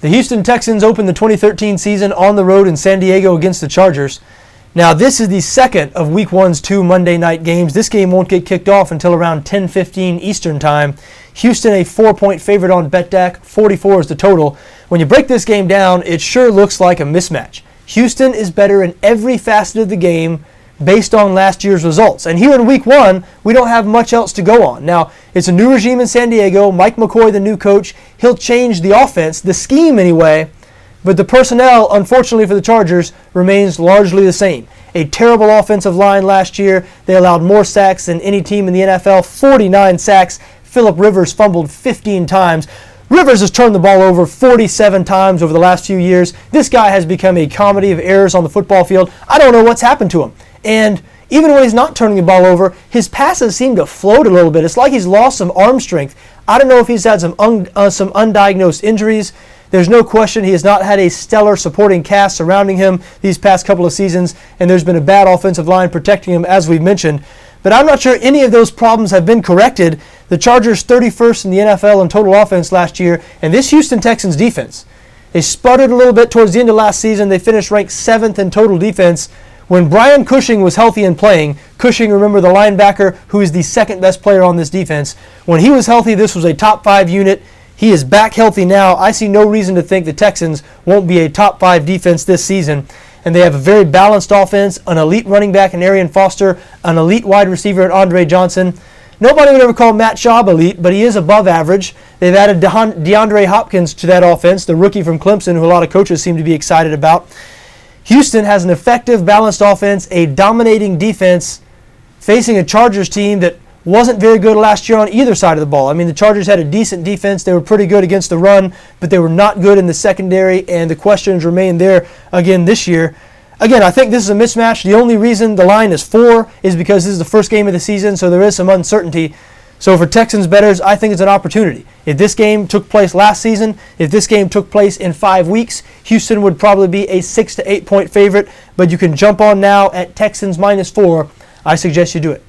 The Houston Texans opened the 2013 season on the road in San Diego against the Chargers. Now, this is the second of Week 1's 2 Monday night games. This game won't get kicked off until around 10:15 Eastern Time. Houston a 4-point favorite on BETDAQ, 44 is the total. When you break this game down, it sure looks like a mismatch. Houston is better in every facet of the game based on last year's results. And here in Week 1, we don't have much else to go on. Now, it's a new regime in San Diego. Mike McCoy, the new coach, he'll change the offense, the scheme anyway, but the personnel, unfortunately for the Chargers, remains largely the same. A terrible offensive line last year. They allowed more sacks than any team in the NFL, 49 sacks. Phillip Rivers fumbled 15 times. Rivers has turned the ball over 47 times over the last few years. This guy has become a comedy of errors on the football field. I don't know what's happened to him. And even when he's not turning the ball over, his passes seem to float a little bit. It's like he's lost some arm strength. I don't know if he's had some undiagnosed injuries. There's no question he has not had a stellar supporting cast surrounding him these past couple of seasons, and there's been a bad offensive line protecting him, as we've mentioned. But I'm not sure any of those problems have been corrected. The Chargers 31st in the NFL in total offense last year, and this Houston Texans defense, they sputtered a little bit towards the end of last season. They finished ranked 7th in total defense. When Brian Cushing was healthy and playing, Cushing, remember, the linebacker who is the second best player on this defense, when he was healthy, this was a top 5 unit. He is back healthy now. I see no reason to think the Texans won't be a top 5 defense this season. And they have a very balanced offense, an elite running back in Arian Foster, an elite wide receiver in Andre Johnson. Nobody would ever call Matt Schaub elite, but he is above average. They've added DeAndre Hopkins to that offense, the rookie from Clemson, who a lot of coaches seem to be excited about. Houston has an effective, balanced offense, a dominating defense, facing a Chargers team that wasn't very good last year on either side of the ball. I mean, the Chargers had a decent defense. They were pretty good against the run, but they were not good in the secondary, and the questions remain there again this year. Again, I think this is a mismatch. The only reason the line is 4 is because this is the first game of the season, so there is some uncertainty. So for Texans bettors, I think it's an opportunity. If this game took place last season, if this game took place in 5 weeks, Houston would probably be a 6 to 8 point favorite, but you can jump on now at Texans -4. I suggest you do it.